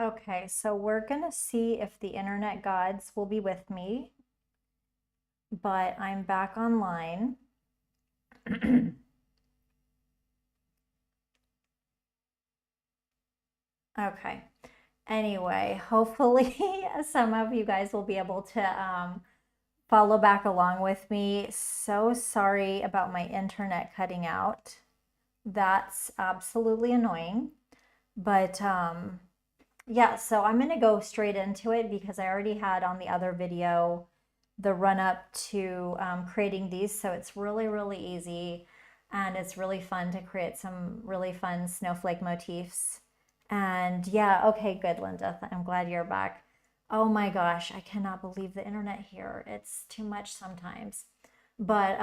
Okay, so we're gonna see if the internet gods will be with me, but I'm back online. Okay. Anyway, hopefully some of you guys will be able to follow back along with me. So sorry about my internet cutting out. That's absolutely annoying. But yeah, so I'm going to go straight into it because I already had on the other video the run up to creating these. So it's really, really easy and it's really fun to create some really fun snowflake motifs. And yeah, okay, good, Linda. I'm glad you're back. Oh my gosh, I cannot believe the internet here. It's too much sometimes. But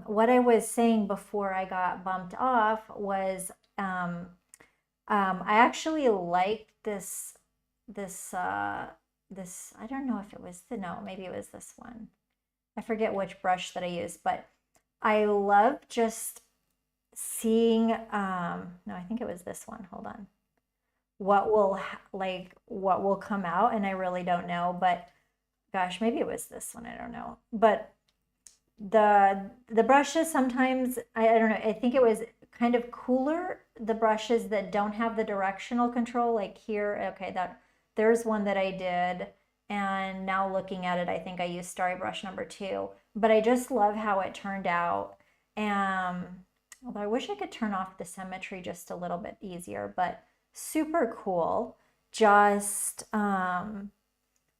what I was saying before I got bumped off was I actually like this this I don't know if it was no, maybe it was this one. I forget which brush that I used, but I love just seeing no, I think it was this one. Hold on. What will come out, and I really don't know, but gosh, maybe it was this one. I don't know. But the brushes sometimes I don't know, I think it was kind of cooler, the brushes that don't have the directional control, like here. Okay, that there's one that I did, and now looking at it, I think I used starry brush number 2, but I just love how it turned out. And although I wish I could turn off the symmetry just a little bit easier, but super cool. Just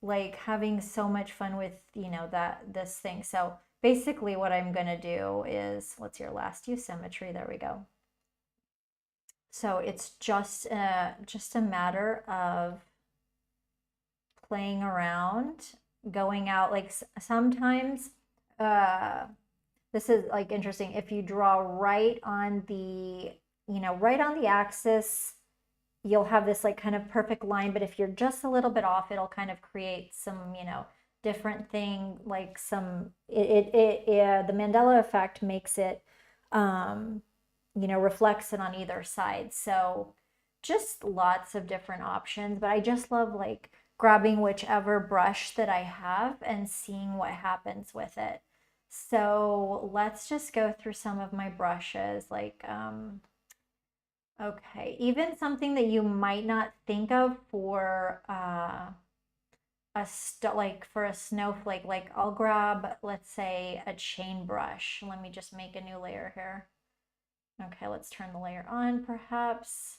like having so much fun with, this thing. So basically what I'm going to do is, let's your last use symmetry. There we go. So it's just a matter of playing around, going out. Like sometimes uh, this is like interesting. If you draw right on the, right on the axis, you'll have this like kind of perfect line. But if you're just a little bit off, it'll kind of create some, different thing, like some, the Mandela effect makes it, reflects it on either side. So just lots of different options. But I just love like grabbing whichever brush that I have and seeing what happens with it. So let's just go through some of my brushes. Like, okay, even something that you might not think of for like for a snowflake, like I'll grab, let's say, a chain brush. Let me just make a new layer here. Okay, let's turn the layer on perhaps.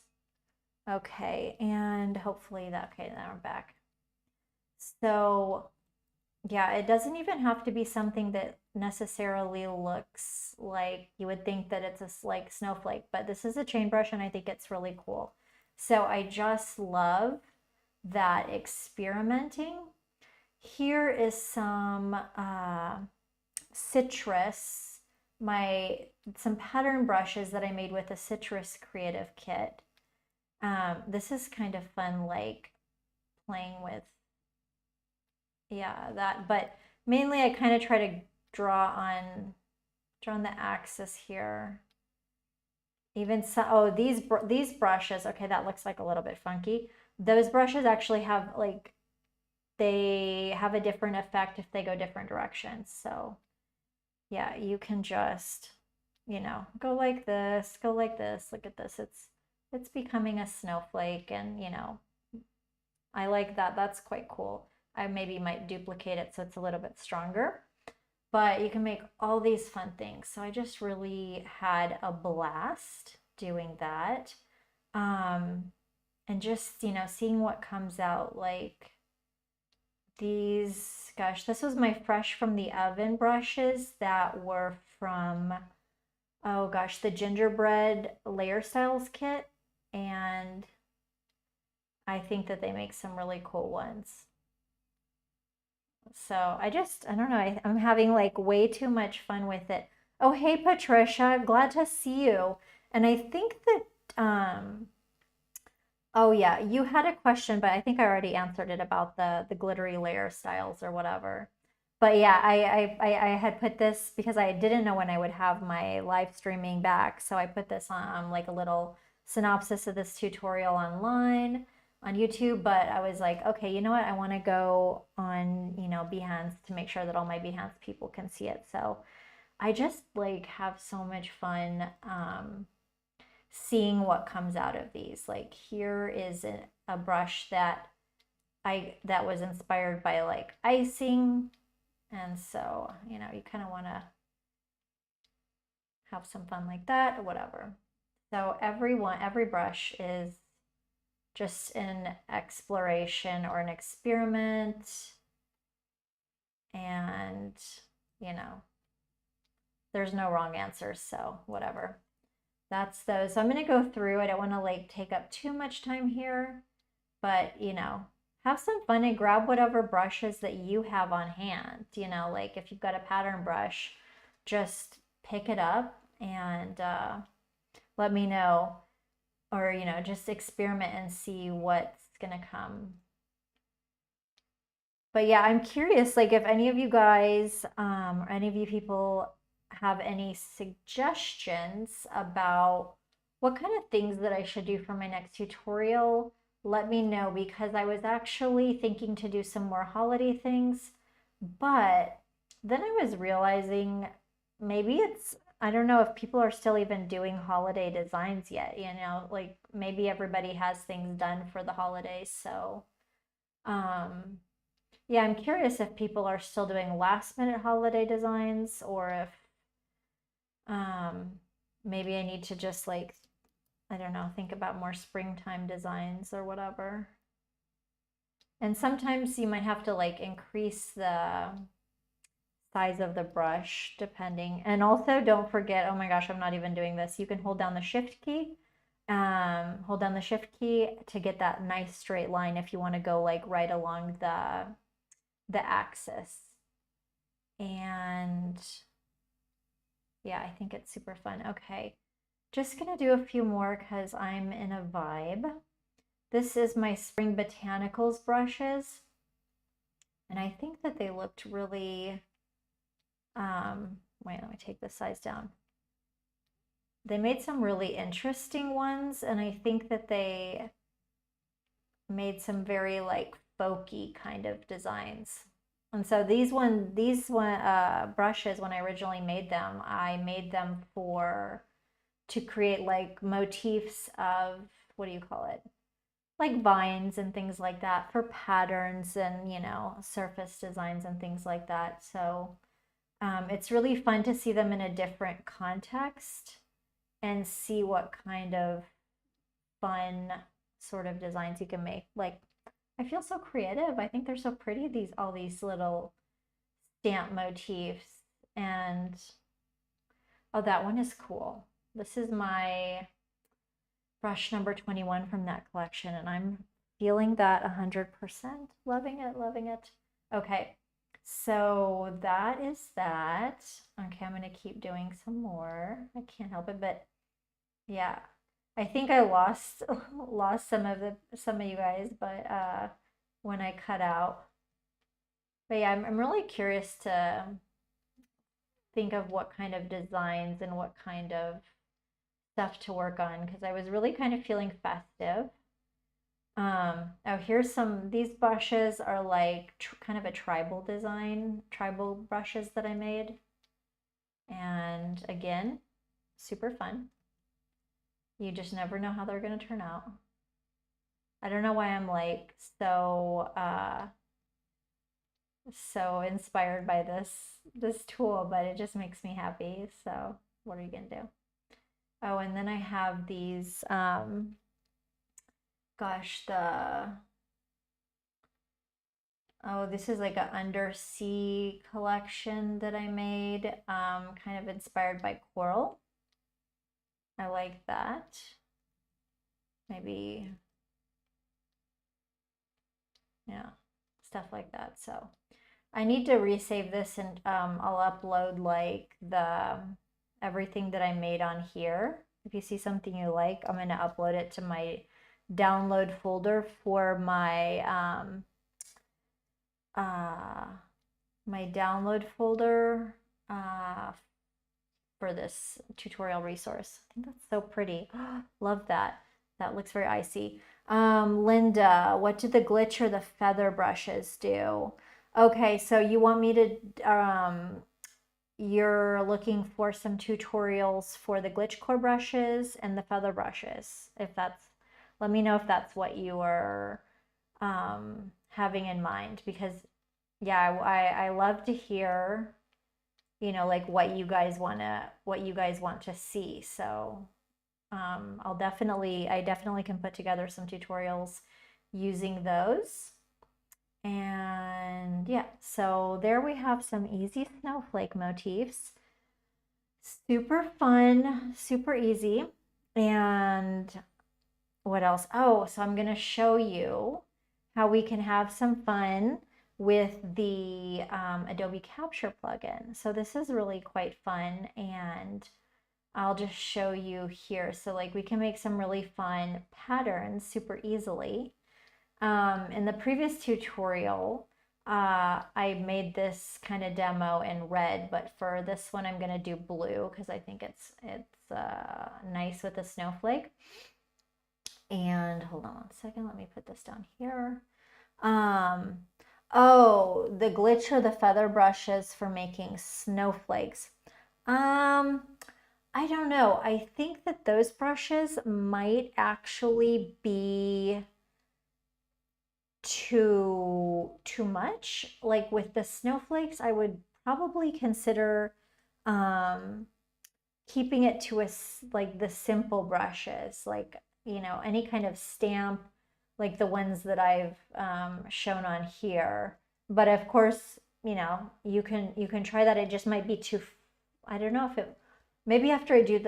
Okay, and hopefully that, okay, now we're back. So yeah, it doesn't even have to be something that necessarily looks like you would think that it's a like snowflake, but this is a chain brush and I think it's really cool. So I just love that experimenting. Here is some citrus, some pattern brushes that I made with a citrus creative kit. This is kind of fun, like playing with, yeah, that, but mainly I kind of try to draw on the axis here. Even so, oh, these brushes, okay, that looks like a little bit funky. Those brushes actually have like, they have a different effect if they go different directions. So yeah, you can just, go like this, go like this. Look at this. It's becoming a snowflake, and I like that. That's quite cool. I maybe might duplicate it so it's a little bit stronger. But you can make all these fun things. So I just really had a blast doing that. And just, seeing what comes out. Like these, gosh, this was my fresh from the oven brushes that were from, oh gosh, the gingerbread layer styles kit. And I think that they make some really cool ones. So I don't know, I'm having like way too much fun with it. Oh, hey, Patricia, glad to see you. And I think that, oh yeah, you had a question, but I think I already answered it about the glittery layer styles or whatever. But yeah, I had put this because I didn't know when I would have my live streaming back. So I put this on like a little synopsis of this tutorial online. on YouTube, but I was like, okay, you know what? I want to go on, you know, Behance to make sure that all my Behance people can see it. So I just like have so much fun seeing what comes out of these. Like here is a brush that that was inspired by like icing, and so you know you kind of want to have some fun like that or whatever. So every brush is just an exploration or an experiment, and you know there's no wrong answers, so whatever. That's those. So I'm going to go through. I don't want to like take up too much time here, but you know, have some fun and grab whatever brushes that you have on hand. You know, like if you've got a pattern brush, just pick it up and let me know, or you know, just experiment and see what's gonna come. But yeah, I'm curious, like if any of you guys or any of you people have any suggestions about what kind of things that I should do for my next tutorial, let me know, because I was actually thinking to do some more holiday things, but then I was realizing maybe it's, I don't know if people are still even doing holiday designs yet, you know, like maybe everybody has things done for the holidays. So, yeah, I'm curious if people are still doing last minute holiday designs, or if maybe I need to just like, I don't know, think about more springtime designs or whatever. And sometimes you might have to like increase the size of the brush depending. And also don't forget, oh my gosh, I'm not even doing this. You can hold down the shift key. Hold down the shift key to get that nice straight line if you want to go like right along the axis. And yeah, I think it's super fun. Okay, just gonna do a few more because I'm in a vibe. This is my Spring Botanicals brushes, and I think that they looked really, wait, let me take this size down. They made some really interesting ones, and I think that they made some very like folky kind of designs. And so these brushes, when I originally made them, I made them to create like motifs of, what do you call it? Like vines and things like that for patterns and, you know, surface designs and things like that. So it's really fun to see them in a different context and see what kind of fun sort of designs you can make. Like, I feel so creative. I think they're so pretty, all these little stamp motifs. And oh, that one is cool. This is my brush number 21 from that collection, and I'm feeling that 100%. Loving it, loving it. Okay, so that is that. Okay, I'm gonna keep doing some more. I can't help it, but yeah, I think I lost some of you guys, but when I cut out. But yeah, I'm really curious to think of what kind of designs and what kind of stuff to work on, because I was really kind of feeling festive. Oh, here's these brushes are like kind of a tribal design, tribal brushes that I made. And again, super fun. You just never know how they're going to turn out. I don't know why I'm like so inspired by this tool, but it just makes me happy. So what are you going to do? Oh, and then I have these, gosh, this is like an undersea collection that I made, kind of inspired by coral. I like that. Maybe, yeah, stuff like that. So I need to resave this, and I'll upload like everything that I made on here. If you see something you like, I'm going to upload it to my download folder for my my download folder for this tutorial resource. I think that's so pretty. Love that. That looks very icy. Linda, what do the glitch or the feather brushes do? Okay, so you want me to, you're looking for some tutorials for the glitch core brushes and the feather brushes. If that's, let me know if that's what you are having in mind, because yeah, I love to hear, you know, like what you guys want to see. So I definitely can put together some tutorials using those. And yeah, so there we have some easy snowflake motifs. Super fun, super easy. And what else? Oh, so I'm going to show you how we can have some fun with the Adobe Capture plugin. So this is really quite fun, and I'll just show you here. So like we can make some really fun patterns super easily. In the previous tutorial, I made this kind of demo in red, but for this one I'm going to do blue because I think it's nice with the snowflake. And hold on one second, let me put this down here. Oh, the glitch or the feather brushes for making snowflakes. I don't know. I think that those brushes might actually be too much. Like with the snowflakes, I would probably consider keeping it to like the simple brushes, like, you know, any kind of stamp, like the ones that I've shown on here. But of course, you know, you can try that. It just might be too, I don't know if it, maybe after I do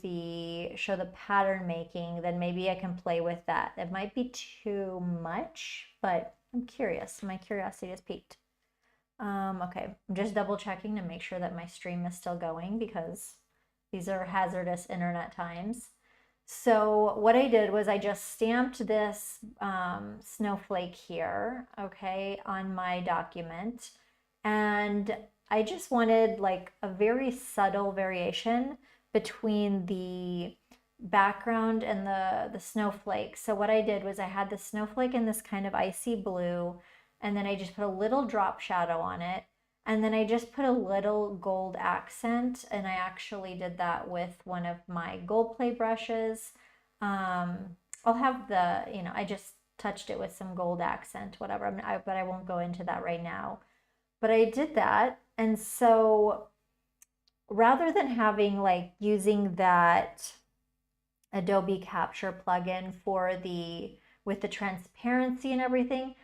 the show the pattern making, then maybe I can play with that. It might be too much, but I'm curious. My curiosity is piqued. Okay, I'm just double checking to make sure that my stream is still going because these are hazardous internet times. So what I did was I just stamped this snowflake here, okay, on my document. And I just wanted like a very subtle variation between the background and the snowflake. So what I did was I had the snowflake in this kind of icy blue, and then I just put a little drop shadow on it. And then I just put a little gold accent, and I actually did that with one of my gold play brushes. I'll have the, you know, I just touched it with some gold accent, whatever, but I won't go into that right now. But I did that, and so rather than having like using that Adobe Capture plugin for the with the transparency and everything,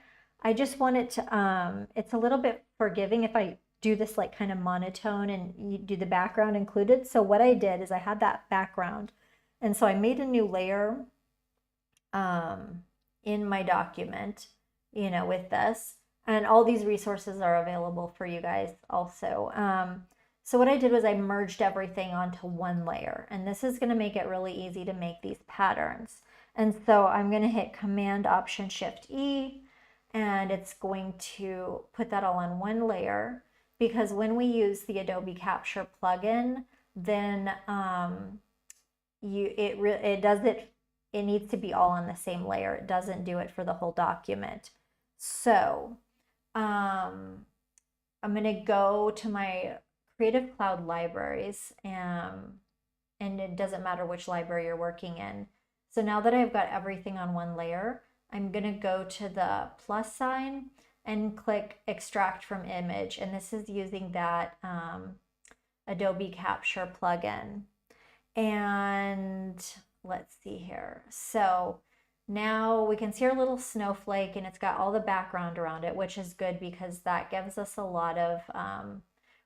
I just want it to it's a little bit forgiving if I do this like kind of monotone and you do the background included. So what I did is I had that background, and so I made a new layer in my document, you know, with this, and all these resources are available for you guys also. So what I did was I merged everything onto one layer, and this is going to make it really easy to make these patterns. And so I'm going to hit Command Option Shift E, and it's going to put that all on one layer, because when we use the Adobe Capture plugin, then it needs to be all on the same layer. It doesn't do it for the whole document. So I'm going to go to my Creative Cloud libraries, and it doesn't matter which library you're working in. So now that I've got everything on one layer, I'm going to go to the plus sign and click Extract from Image, and this is using that Adobe Capture plugin. And let's see here. So now we can see our little snowflake, and it's got all the background around it, which is good because that gives us a lot of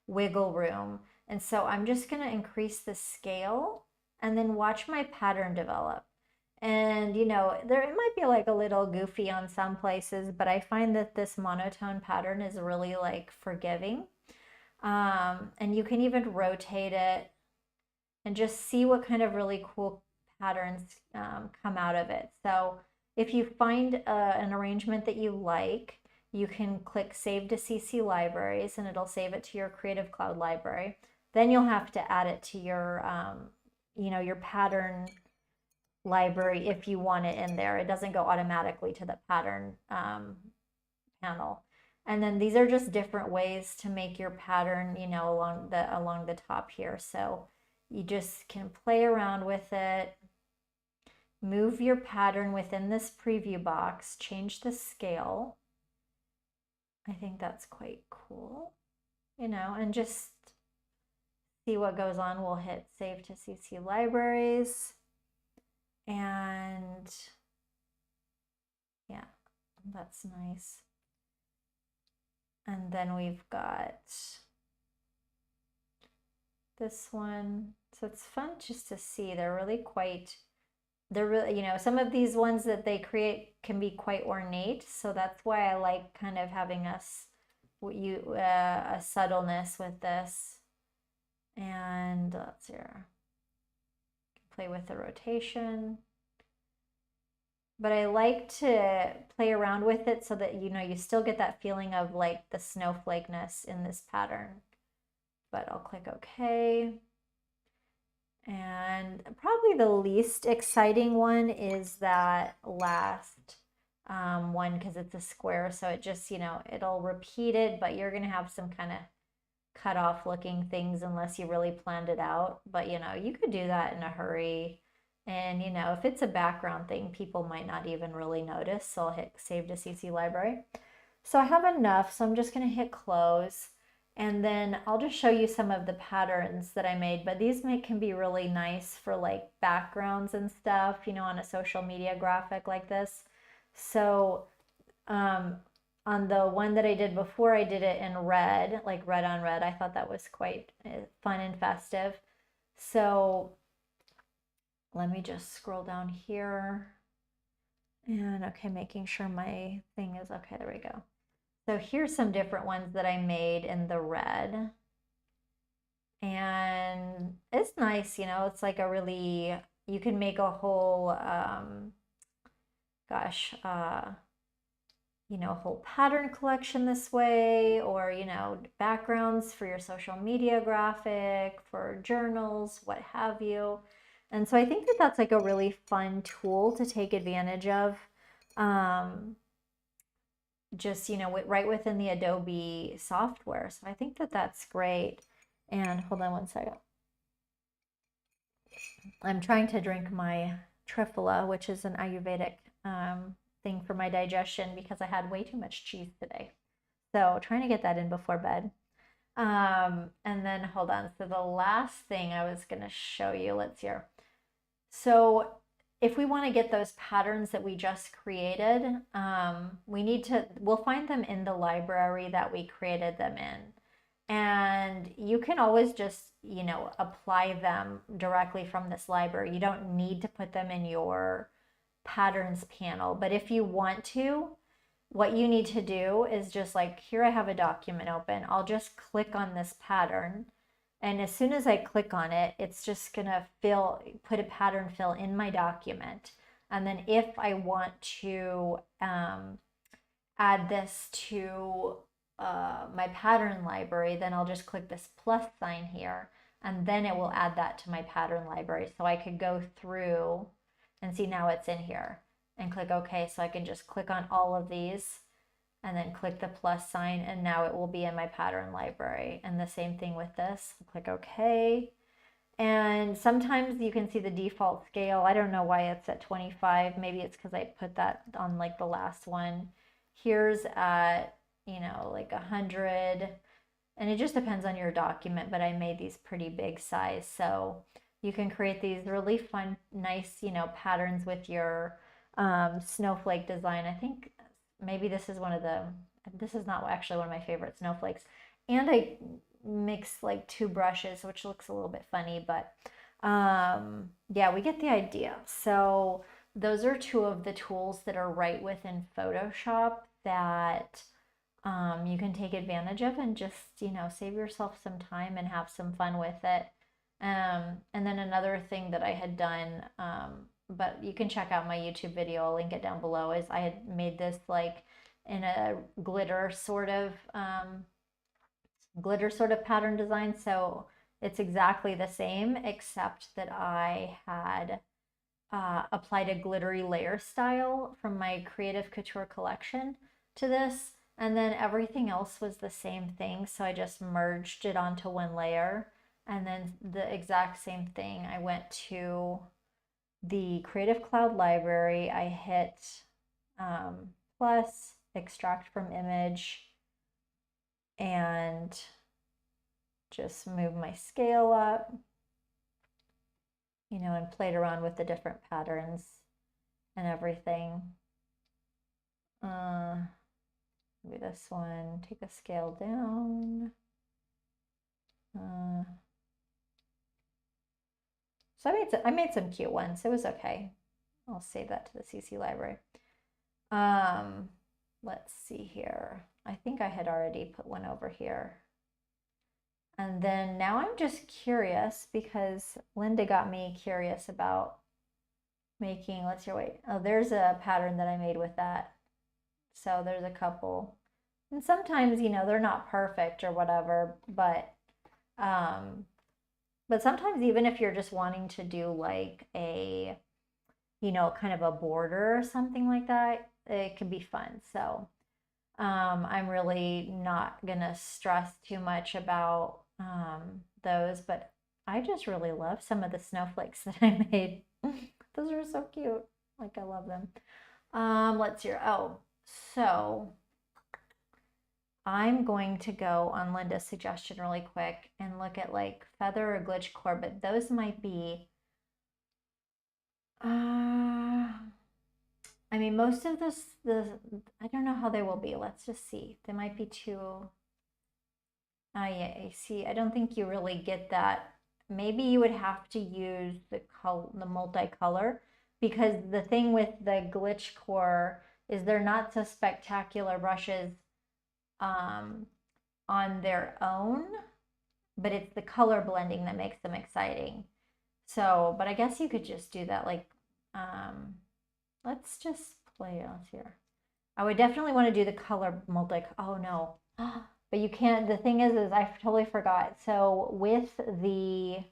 wiggle room. And so I'm just going to increase the scale and then watch my pattern develop. And you know, it might be like a little goofy on some places, but I find that this monotone pattern is really like forgiving. And you can even rotate it and just see what kind of really cool patterns come out of it. So if you find an arrangement that you like, you can click Save to CC Libraries, and it'll save it to your Creative Cloud library. Then you'll have to add it to your you know, your pattern library if you want it in there. It doesn't go automatically to the pattern panel. And then these are just different ways to make your pattern, you know, along the top here. So you just can play around with it, move your pattern within this preview box, change the scale. I think that's quite cool, you know, and just see what goes on. We'll hit Save to CC Libraries. And yeah, that's nice. And then we've got this one. So it's fun just to see. They're really, you know, some of these ones that they create can be quite ornate. So that's why I like kind of having a subtleness with this. And let's see here. Play with the rotation. But I like to play around with it so that, you know, you still get that feeling of like the snowflakeness in this pattern. But I'll click OK. And probably the least exciting one is that last one, because it's a square. So it just, you know, it'll repeat it, but you're going to have some kind of cut off looking things unless you really planned it out. But, you know, you could do that in a hurry. And, you know, if it's a background thing, people might not even really notice. So I'll hit Save to CC Library. So I have enough, so I'm just going to hit Close. And then I'll just show you some of the patterns that I made. But these can be really nice for like backgrounds and stuff, you know, on a social media graphic like this. So on the one that I did before, I did it in red, like red on red. I thought that was quite fun and festive. So let me just scroll down here. And okay, making sure my thing is okay. There we go. So here's some different ones that I made in the red. And it's nice, you know, it's like a really, you can make a whole, you know, a whole pattern collection this way, or, you know, backgrounds for your social media graphic, for journals, what have you. And so I think that that's like a really fun tool to take advantage of. Just, you know, right within the Adobe software. So I think that that's great. And hold on one second. I'm trying to drink my triphala, which is an Ayurvedic thing for my digestion because I had way too much cheese today. So trying to get that in before bed. And then hold on. So the last thing I was going to show you, let's hear. So if we want to get those patterns that we just created, we'll find them in the library that we created them in. And you can always just, you know, apply them directly from this library. You don't need to put them in your patterns panel. But if you want to, what you need to do is just like, here I have a document open. I'll just click on this pattern. And as soon as I click on it, it's just gonna put a pattern fill in my document. And then if I want to add this to my pattern library, then I'll just click this plus sign here, and then it will add that to my pattern library. So I could go through and see now it's in here and click OK. So I can just click on all of these and then click the plus sign, and now it will be in my pattern library. And the same thing with this. Click OK. And sometimes you can see the default scale. I don't know why it's at 25. Maybe it's because I put that on like the last one. Here's at, you know, like 100. And it just depends on your document, but I made these pretty big size. So you can create these really fun, nice, you know, patterns with your snowflake design. I think maybe this is this is not actually one of my favorite snowflakes. And I mixed like 2 brushes, which looks a little bit funny, but yeah, we get the idea. So those are 2 of the tools that are right within Photoshop that you can take advantage of and just, you know, save yourself some time and have some fun with it. And then another thing that I had done, but you can check out my YouTube video, I'll link it down below, is I had made this like in a glitter sort of pattern design. So It's exactly the same, except that I had applied a glittery layer style from my Creative Couture collection to this, and then everything else was the same thing, so I just merged it onto one layer. And then the exact same thing, I went to the Creative Cloud library, I hit plus, extract from image, and just move my scale up, and played around with the different patterns and everything. Maybe this one, take a scale down. So I made some cute ones. It was okay. I'll save that to the CC library. Let's see here. I think I had already put one over here. And then now I'm just curious because Linda got me curious about making, let's see, wait. Oh, there's a pattern that I made with that. So there's a couple. And sometimes, they're not perfect or whatever, but sometimes even if you're just wanting to do like a, kind of a border or something like that, it can be fun. So I'm really not gonna stress too much about those, but I just really love some of the snowflakes that I made. Those are so cute. Like, I love them. Let's see. Oh, so I'm going to go on Linda's suggestion really quick and look at like feather or glitch core, but those might be, I mean, most of I don't know how they will be. Let's just see. They might be too, yeah, I see. I don't think you really get that. Maybe you would have to use the multicolor, because the thing with the glitch core is they're not so spectacular brushes on their own, but it's the color blending that makes them exciting. So, but I guess you could just do that. Like, let's just play out here. I would definitely want to do the color oh no. But you can't, the thing is I totally forgot. So with the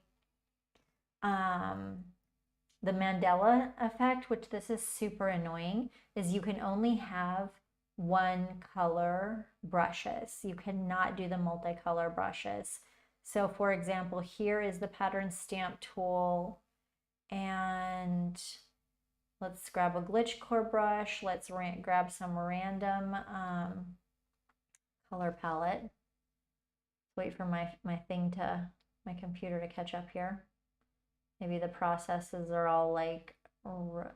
Mandela effect, which this is super annoying, is you can only have one color brushes. You cannot do the multicolor brushes. So for example, here is the pattern stamp tool, and let's grab a glitch core brush. Let's grab some random color palette. Wait for my computer to catch up here. Maybe the processes are all like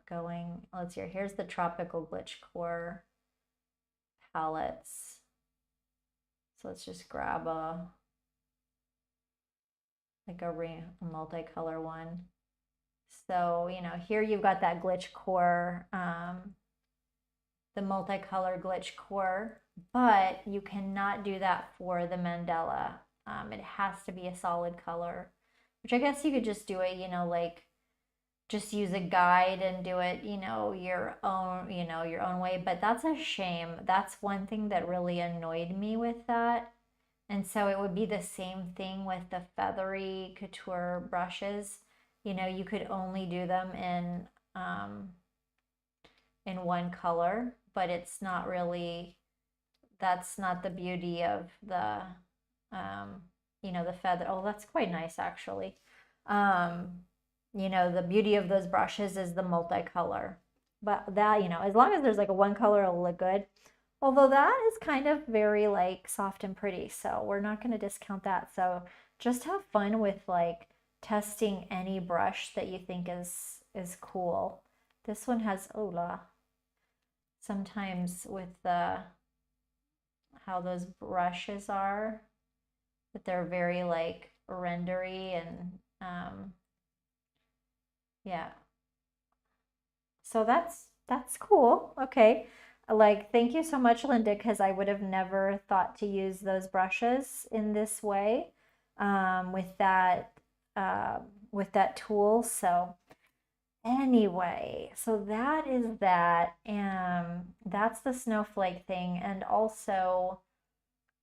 going. Let's see. Here's the tropical glitch core palettes. So let's just grab a multicolor one. So, here you've got that glitch core, the multicolor glitch core, but you cannot do that for the Mandela. It has to be a solid color, which I guess you could just do it, like just use a guide and do it, your own way. But that's a shame. That's one thing that really annoyed me with that. And so it would be the same thing with the feathery couture brushes. You could only do them in one color, but it's not really, that's not the beauty of the the feather. Oh, that's quite nice actually. The beauty of those brushes is the multicolor. But that, as long as there's like a one color, it'll look good. Although that is kind of very like soft and pretty, so we're not going to discount that. So just have fun with like testing any brush that you think is cool. This one has Ola. Sometimes with how those brushes are, that they're very like rendery and yeah. So that's cool. Okay. Like, thank you so much, Linda, because I would have never thought to use those brushes in this way with that tool. So anyway, so that is that, and that's the snowflake thing. And also,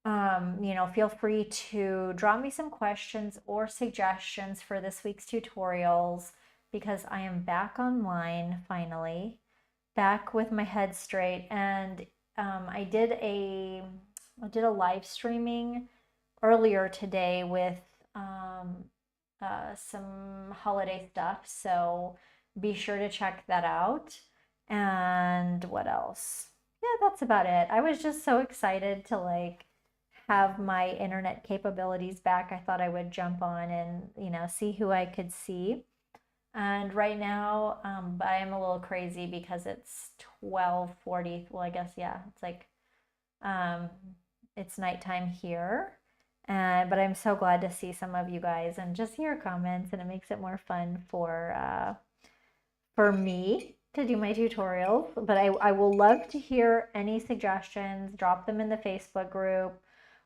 You know, feel free to drop me some questions or suggestions for this week's tutorials because I am back online finally, back with my head straight. And I did a live streaming earlier today with some holiday stuff. So be sure to check that out. And what else? Yeah, that's about it. I was just so excited to like have my internet capabilities back. I thought I would jump on and, you know, see who I could see. And right now, I am a little crazy because it's 12:40. Well, I guess, yeah, it's like, um, it's nighttime here. And, but I'm so glad to see some of you guys and just hear comments, and it makes it more fun for me to do my tutorials. But I will love to hear any suggestions. Drop them in the Facebook group,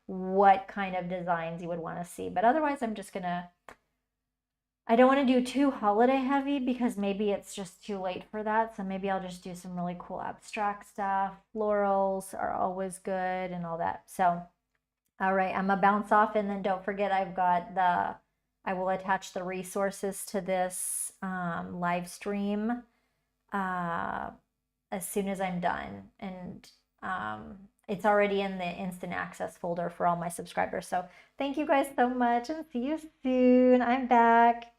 what kind of designs you would want to see. But otherwise, I'm just gonna, I don't want to do too holiday heavy because maybe it's just too late for that. So maybe I'll just do some really cool abstract stuff. Florals are always good and all that. So, all right, I'm gonna bounce off, and then don't forget I will attach the resources to this live stream uh, as soon as I'm done. And it's already in the instant access folder for all my subscribers. So thank you guys so much, and see you soon. I'm back.